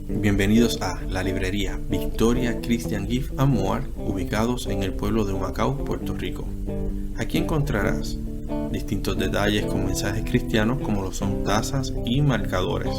Bienvenidos a la librería Victoria Christian Gift and More, ubicados en el pueblo de Humacao, Puerto Rico. Aquí encontrarás distintos detalles con mensajes cristianos como lo son tazas y marcadores.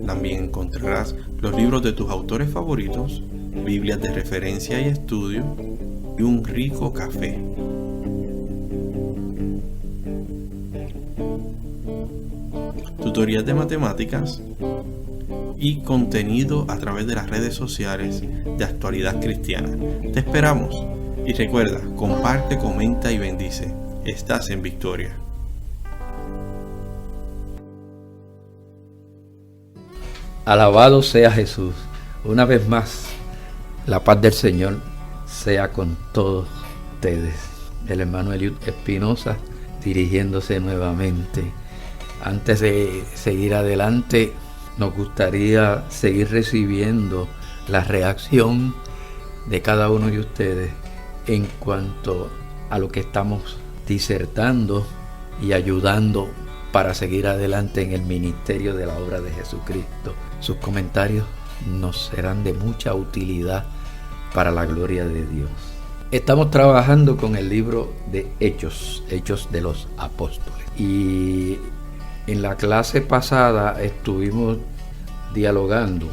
También encontrarás los libros de tus autores favoritos, Biblias de referencia y estudio y un rico café. Tutorías de matemáticas y contenido a través de las redes sociales de Actualidad Cristiana. Te esperamos y recuerda, comparte, comenta y bendice. Estás en Victoria. Alabado sea Jesús. Una vez más, la paz del Señor sea con todos ustedes. El hermano Eliud Espinosa dirigiéndose nuevamente. Antes de seguir adelante, nos gustaría seguir recibiendo la reacción de cada uno de ustedes en cuanto a lo que estamos disertando y ayudando para seguir adelante en el ministerio de la obra de Jesucristo. Sus comentarios nos serán de mucha utilidad para la gloria de Dios. Estamos trabajando con el libro de Hechos de los Apóstoles. Y en la clase pasada estuvimos dialogando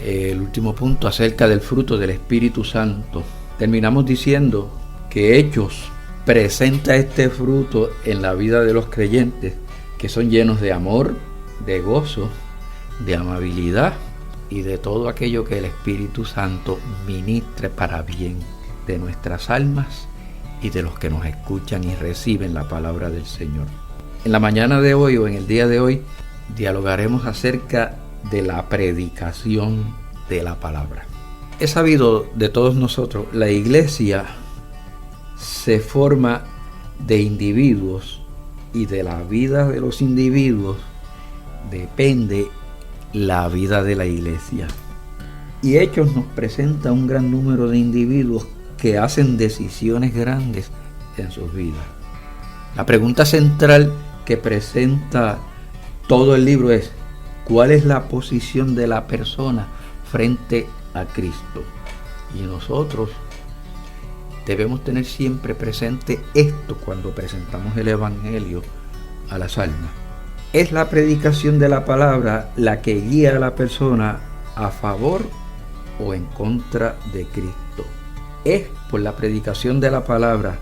el último punto acerca del fruto del Espíritu Santo. Terminamos diciendo que Hechos presenta este fruto en la vida de los creyentes, que son llenos de amor, de gozo, de amabilidad y de todo aquello que el Espíritu Santo ministre para bien de nuestras almas y de los que nos escuchan y reciben la palabra del Señor. En la mañana de hoy o en el día de hoy dialogaremos acerca de la predicación de la palabra. Es sabido de todos nosotros, la iglesia se forma de individuos y de la vida de los individuos depende la vida de la iglesia. Y Hechos nos presenta un gran número de individuos que hacen decisiones grandes en sus vidas. La pregunta central que presenta todo el libro es: ¿cuál es la posición de la persona frente a Cristo? Y nosotros debemos tener siempre presente esto cuando presentamos el Evangelio a las almas. Es la predicación de la palabra la que guía a la persona a favor o en contra de Cristo. Es por la predicación de la palabra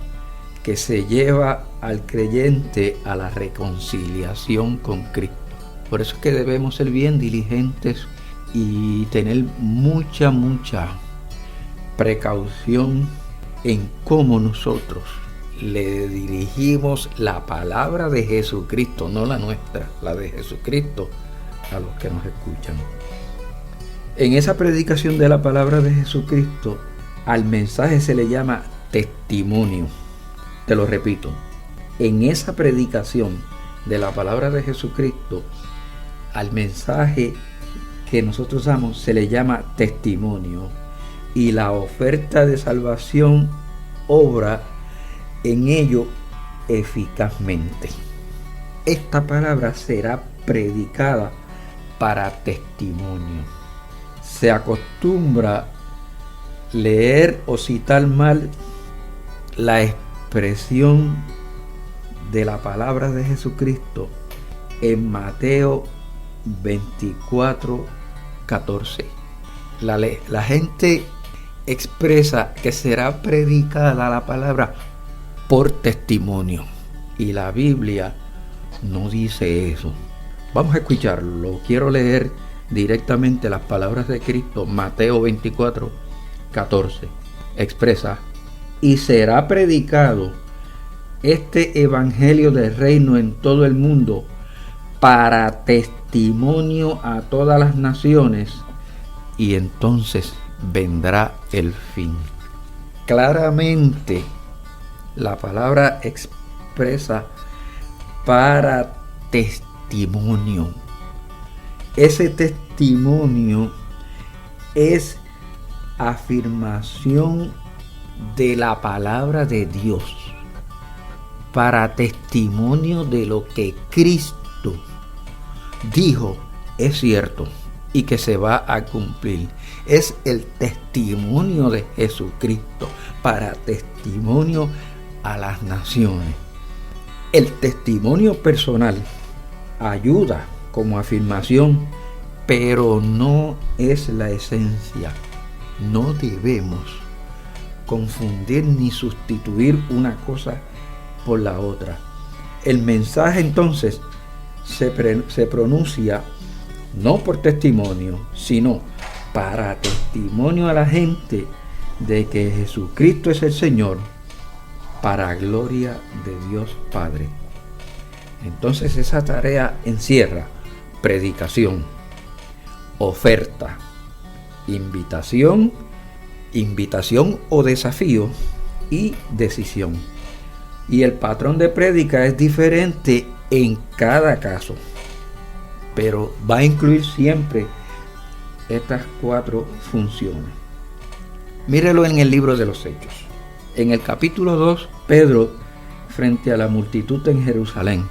que se lleva al creyente a la reconciliación con Cristo. Por eso es que debemos ser bien diligentes y tener mucha precaución en cómo nosotros le dirigimos la palabra de Jesucristo, no la nuestra, la de Jesucristo, a los que nos escuchan. En esa predicación de la palabra de Jesucristo, al mensaje se le llama testimonio. Te lo repito, en esa predicación de la palabra de Jesucristo, al mensaje que nosotros damos se le llama testimonio, y la oferta de salvación obra en ello eficazmente. Esta palabra será predicada para testimonio. Se acostumbra leer o citar mal la expresión de la palabra de Jesucristo en Mateo 24:14. La gente expresa que será predicada la palabra por testimonio, y la Biblia no dice eso. Vamos a escucharlo. Quiero leer directamente las palabras de Cristo. Mateo 24:14 expresa: y será predicado este evangelio del reino en todo el mundo para testimonio a todas las naciones, y entonces vendrá el fin. Claramente la palabra expresa para testimonio. Ese testimonio es afirmación de la palabra de Dios. para testimonio de lo que Cristo dijo es cierto y que se va a cumplir. Es el testimonio de Jesucristo para testimonio a las naciones. El testimonio personal ayuda como afirmación, pero no es la esencia. No debemos confundir ni sustituir una cosa por la otra. El mensaje entonces se pronuncia no por testimonio, sino para testimonio a la gente de que Jesucristo es el Señor, para gloria de Dios Padre. Entonces esa tarea encierra predicación, oferta, invitación o desafío y decisión. Y el patrón de prédica es diferente en cada caso, pero va a incluir siempre estas 4 funciones. Mírelo en el libro de los Hechos. En el capítulo 2, Pedro, frente a la multitud en Jerusalén,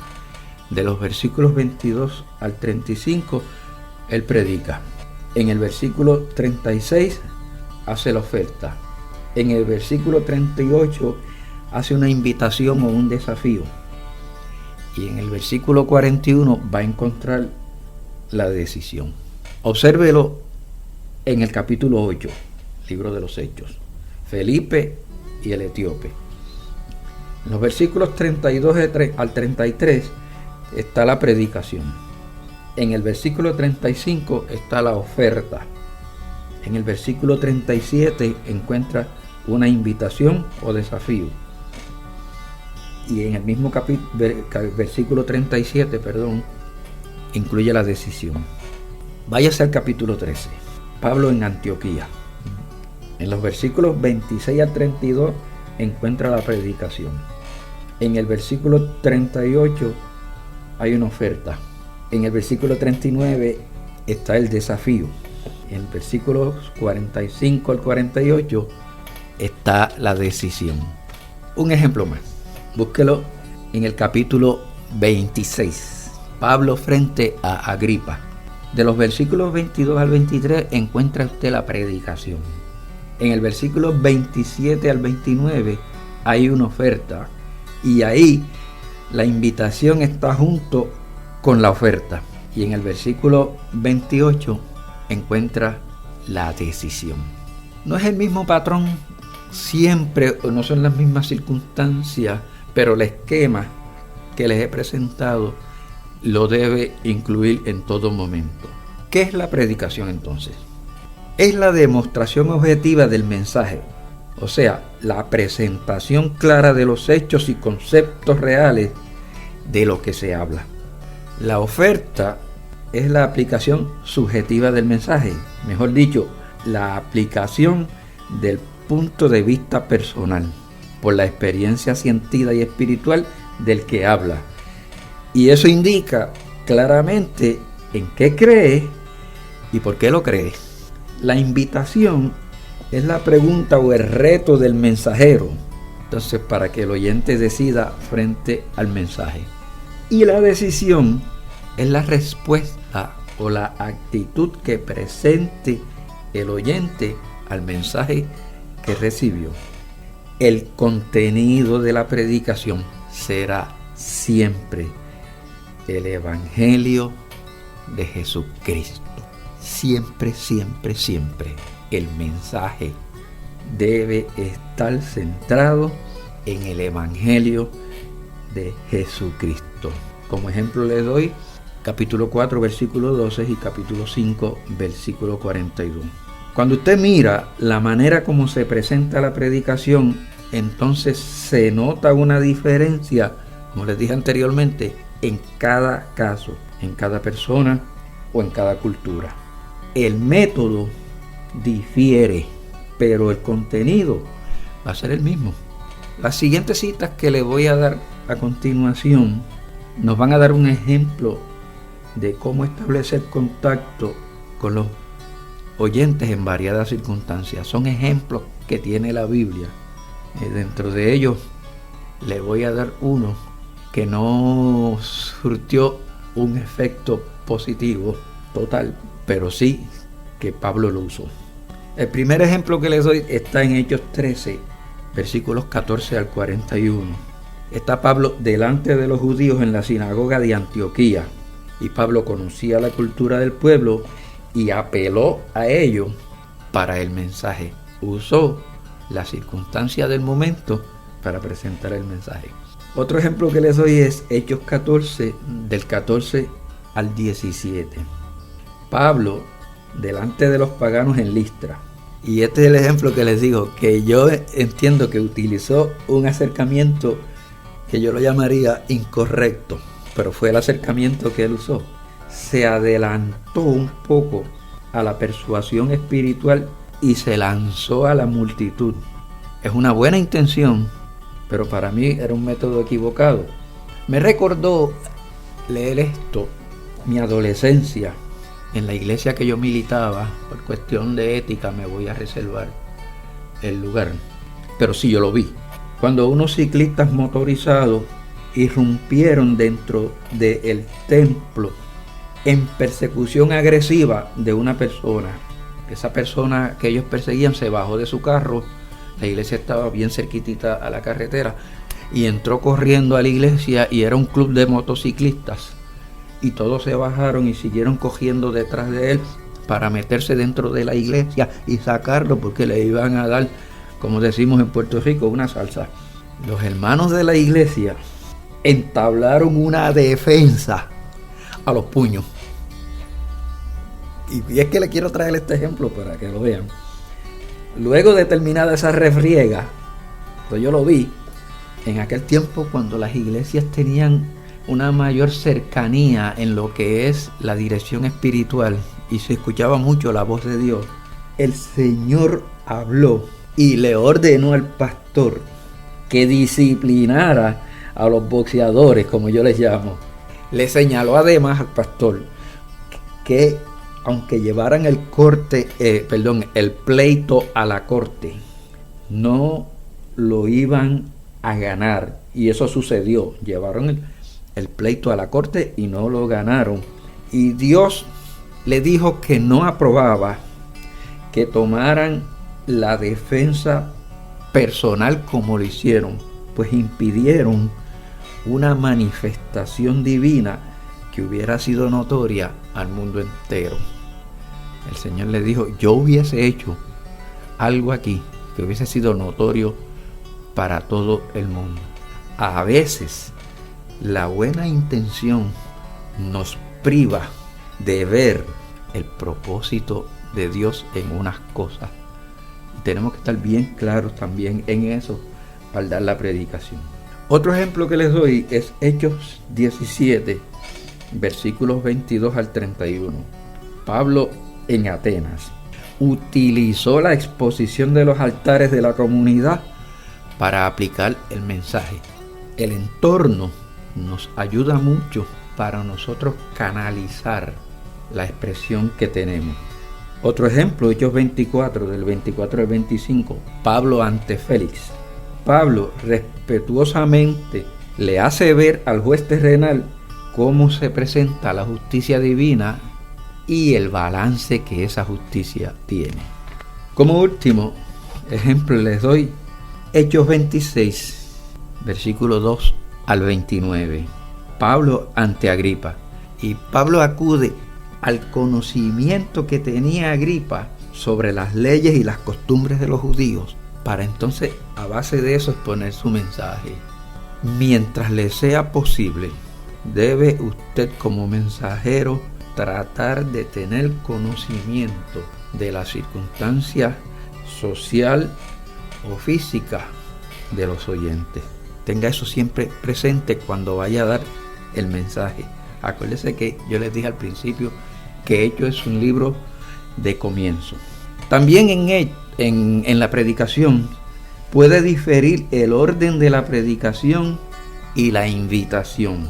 de los versículos 22 al 35, él predica. En el versículo 36 hace la oferta. En el versículo 38 hace una invitación o un desafío. Y en el versículo 41 va a encontrar la decisión. Obsérvelo en el capítulo 8, libro de los Hechos. Felipe y el etíope. En los versículos 32 al 33 está la predicación. En el versículo 35 está la oferta. En el versículo 37 encuentra una invitación o desafío. Y en el mismo versículo 37, incluye la decisión. Váyase al capítulo 13. Pablo en Antioquía. En los versículos 26 al 32 encuentra la predicación. En el versículo 38 hay una oferta. En el versículo 39 está el desafío. En el versículo 45 al 48 está la decisión. Un ejemplo más. Búsquelo en el capítulo 26. Pablo frente a Agripa. De los versículos 22 al 23 encuentra usted la predicación. En el versículo 27 al 29 hay una oferta. Y ahí la invitación está junto con la oferta. Y en el versículo 28 encuentra la decisión. No es el mismo patrón siempre, o no son las mismas circunstancias, pero el esquema que les he presentado lo debe incluir en todo momento. ¿Qué es la predicación entonces? Es la demostración objetiva del mensaje, o sea, la presentación clara de los hechos y conceptos reales de lo que se habla. La oferta es la aplicación subjetiva del mensaje, mejor dicho, la aplicación del punto de vista personal, por la experiencia sentida y espiritual del que habla. Y eso indica claramente en qué cree y por qué lo cree. La invitación es la pregunta o el reto del mensajero, entonces para que el oyente decida frente al mensaje. Y la decisión es la respuesta o la actitud que presente el oyente al mensaje que recibió. El contenido de la predicación será siempre el Evangelio de Jesucristo. Siempre, siempre, siempre el mensaje debe estar centrado en el Evangelio de Jesucristo. Como ejemplo le doy capítulo 4, versículo 12 y capítulo 5, versículo 42. Cuando usted mira la manera como se presenta la predicación, entonces se nota una diferencia, como les dije anteriormente, en cada caso, en cada persona o en cada cultura. El método difiere, pero el contenido va a ser el mismo. Las siguientes citas que le voy a dar a continuación nos van a dar un ejemplo de cómo establecer contacto con los oyentes en variadas circunstancias. Son ejemplos que tiene la Biblia. Dentro de ellos le voy a dar uno que no surtió un efecto positivo total, pero sí que Pablo lo usó. El primer ejemplo que les doy está en Hechos 13, versículos 14 al 41. Está Pablo delante de los judíos en la sinagoga de Antioquía, y Pablo conocía la cultura del pueblo y apeló a ellos para el mensaje. Usó la circunstancia del momento para presentar el mensaje. Otro ejemplo que les doy es Hechos 14, del 14 al 17. Pablo delante de los paganos en Listra. Y este es el ejemplo que les digo, que yo entiendo que utilizó un acercamiento que yo lo llamaría incorrecto, pero fue el acercamiento que él usó. Se adelantó un poco a la persuasión espiritual y se lanzó a la multitud. Es una buena intención, pero para mí era un método equivocado. Me recordó leer esto, mi adolescencia, en la iglesia que yo militaba. Por cuestión de ética me voy a reservar el lugar, pero sí yo lo vi. Cuando unos ciclistas motorizados irrumpieron dentro del templo en persecución agresiva de una persona. Esa persona que ellos perseguían se bajó de su carro, la iglesia estaba bien cerquitita a la carretera, y entró corriendo a la iglesia, y era un club de motociclistas, y todos se bajaron y siguieron cogiendo detrás de él para meterse dentro de la iglesia y sacarlo, porque le iban a dar, como decimos en Puerto Rico, una salsa. Los hermanos de la iglesia entablaron una defensa a los puños. Y es que le quiero traer este ejemplo para que lo vean. Luego de terminada esa refriega, pues yo lo vi en aquel tiempo cuando las iglesias tenían una mayor cercanía en lo que es la dirección espiritual y se escuchaba mucho la voz de Dios. El Señor habló y le ordenó al pastor que disciplinara a los boxeadores, como yo les llamo. Le señaló además al pastor que aunque llevaran el pleito a la corte, no lo iban a ganar. Y eso sucedió. Llevaron el pleito a la corte y no lo ganaron. Y Dios le dijo que no aprobaba que tomaran la defensa personal como lo hicieron, pues impidieron una manifestación divina que hubiera sido notoria al mundo entero. El Señor le dijo, yo hubiese hecho algo aquí que hubiese sido notorio para todo el mundo. A veces la buena intención nos priva de ver el propósito de Dios en unas cosas. Tenemos que estar bien claros también en eso al dar la predicación. Otro ejemplo que les doy es Hechos 17, versículos 22 al 31. Pablo en Atenas utilizó la exposición de los altares de la comunidad para aplicar el mensaje. El entorno nos ayuda mucho para nosotros canalizar la expresión que tenemos. Otro ejemplo, Hechos 24, del 24 al 25, Pablo ante Félix. Pablo respetuosamente le hace ver al juez terrenal cómo se presenta la justicia divina y el balance que esa justicia tiene. Como último ejemplo les doy Hechos 26, versículo 2 al 29. Pablo ante Agripa. Y Pablo acude al conocimiento que tenía Agripa sobre las leyes y las costumbres de los judíos, para entonces a base de eso exponer su mensaje. Mientras le sea posible, debe usted como mensajero tratar de tener conocimiento de la circunstancia social o física de los oyentes. Tenga eso siempre presente cuando vaya a dar el mensaje. Acuérdese que yo les dije al principio que Hechos es un libro de comienzo. Capítulo 13. También en la predicación puede diferir el orden de la predicación y la invitación.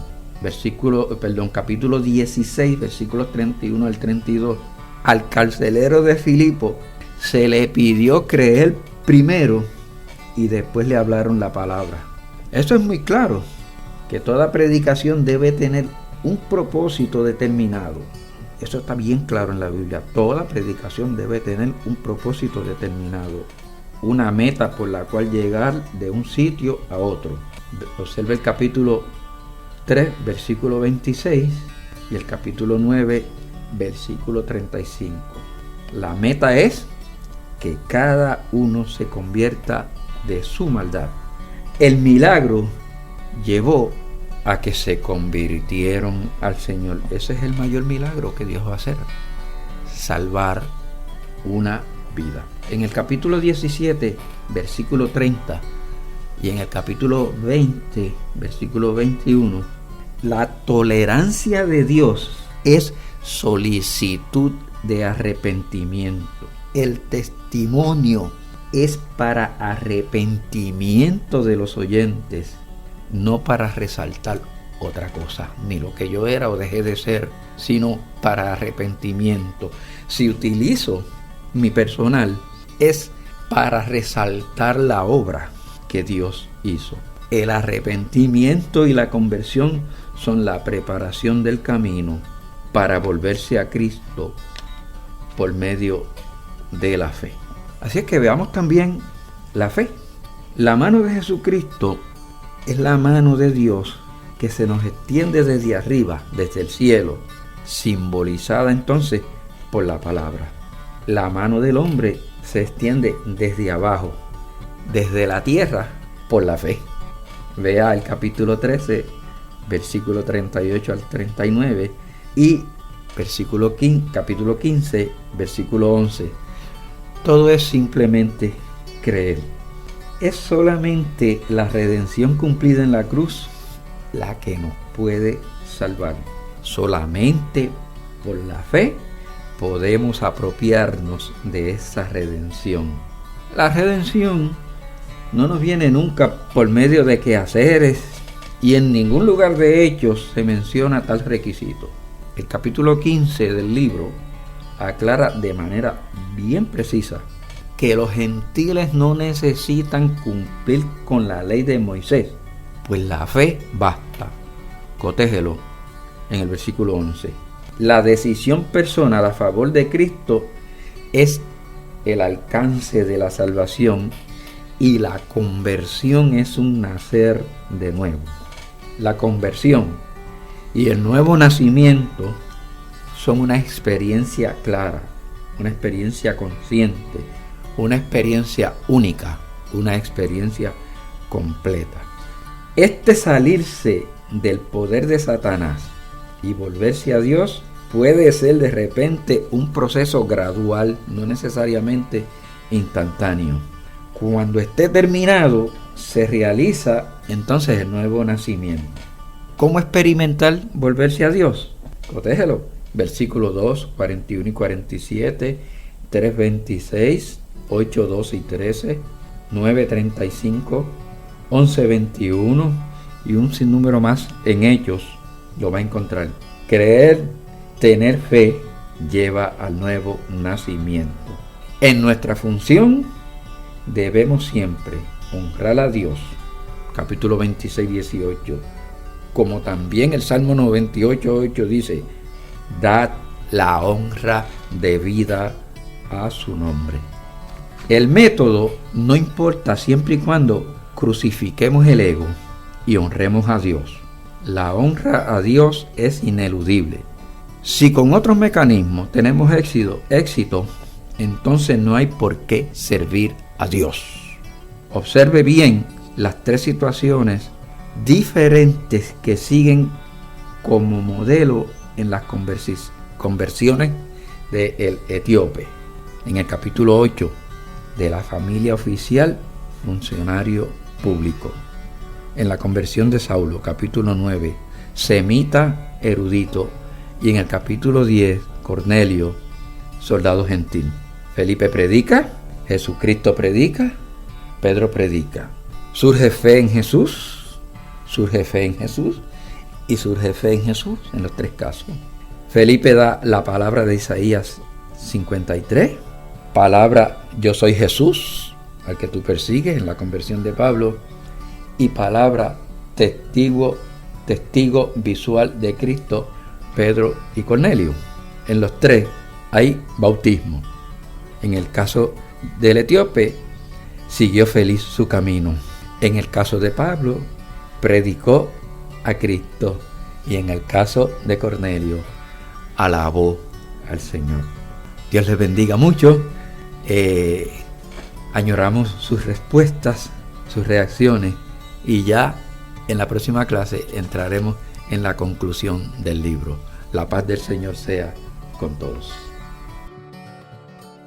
Capítulo 16, versículos 31 al 32. Al carcelero de Filipo se le pidió creer primero y después le hablaron la palabra. Esto es muy claro, que toda predicación debe tener un propósito determinado. Eso está bien claro en la Biblia. Toda predicación debe tener un propósito determinado, una meta por la cual llegar de un sitio a otro. Observe el capítulo 3, versículo 26 y el capítulo 9, versículo 35. La meta es que cada uno se convierta de su maldad. El milagro llevó a que se convirtieron al Señor. Ese es el mayor milagro que Dios va a hacer: salvar una vida. En el capítulo 17, versículo 30, y en el capítulo 20, versículo 21, la tolerancia de Dios es solicitud de arrepentimiento. El testimonio es para arrepentimiento de los oyentes, no para resaltar otra cosa, ni lo que yo era o dejé de ser, sino para arrepentimiento. Si utilizo mi personal, es para resaltar la obra que Dios hizo. El arrepentimiento y la conversión son la preparación del camino para volverse a Cristo por medio de la fe. Así es que veamos también la fe. La mano de Jesucristo es la mano de Dios que se nos extiende desde arriba, desde el cielo, simbolizada entonces por la palabra. La mano del hombre se extiende desde abajo, desde la tierra, por la fe. Vea el capítulo 13, versículo 38 al 39 y capítulo 15, versículo 11. Todo es simplemente creer. Es solamente la redención cumplida en la cruz la que nos puede salvar. Solamente por la fe podemos apropiarnos de esa redención. La redención no nos viene nunca por medio de quehaceres, y en ningún lugar de Hechos se menciona tal requisito. El capítulo 15 del libro aclara de manera bien precisa que los gentiles no necesitan cumplir con la ley de Moisés, pues la fe basta. Cotégelo en el versículo 11. La decisión personal a favor de Cristo es el alcance de la salvación, y la conversión es un nacer de nuevo. La conversión y el nuevo nacimiento son una experiencia clara, una experiencia consciente, una experiencia única, una experiencia completa. Este salirse del poder de Satanás y volverse a Dios puede ser de repente un proceso gradual, no necesariamente instantáneo. Cuando esté terminado, se realiza entonces el nuevo nacimiento. ¿Cómo experimentar volverse a Dios? Cotégelo. Versículo 2, 41 y 47, 3, 26, 8, 12 y 13, 9, 35, 11, 21 y un sinnúmero más en Hechos lo va a encontrar. Creer, tener fe, lleva al nuevo nacimiento. En nuestra función debemos siempre honrar a Dios, capítulo 26, 18, como también el Salmo 98, 8 dice: dad la honra debida a su nombre. El método no importa siempre y cuando crucifiquemos el ego y honremos a Dios. La honra a Dios es ineludible. Si con otros mecanismos tenemos éxito, entonces no hay por qué servir a Dios. Observe bien las tres situaciones diferentes que siguen como modelo en las conversiones del etíope. En el capítulo 8, de la familia oficial, funcionario público. En la conversión de Saulo, capítulo 9, semita erudito. Y en el capítulo 10, Cornelio, soldado gentil. Felipe predica, Jesucristo predica, Pedro predica. Surge fe en Jesús, surge fe en Jesús y surge fe en Jesús en los tres casos. Felipe da la palabra de Isaías 53, palabra yo soy Jesús, al que tú persigues en la conversión de Pablo, y palabra testigo visual de Cristo, Pedro y Cornelio. En los tres hay bautismo. En el caso del etíope, siguió feliz su camino. En el caso de Pablo, predicó a Cristo. Y en el caso de Cornelio, alabó al Señor. Dios les bendiga mucho. Añoramos sus respuestas, sus reacciones, y ya en la próxima clase entraremos en la conclusión del libro. La paz del Señor sea con todos.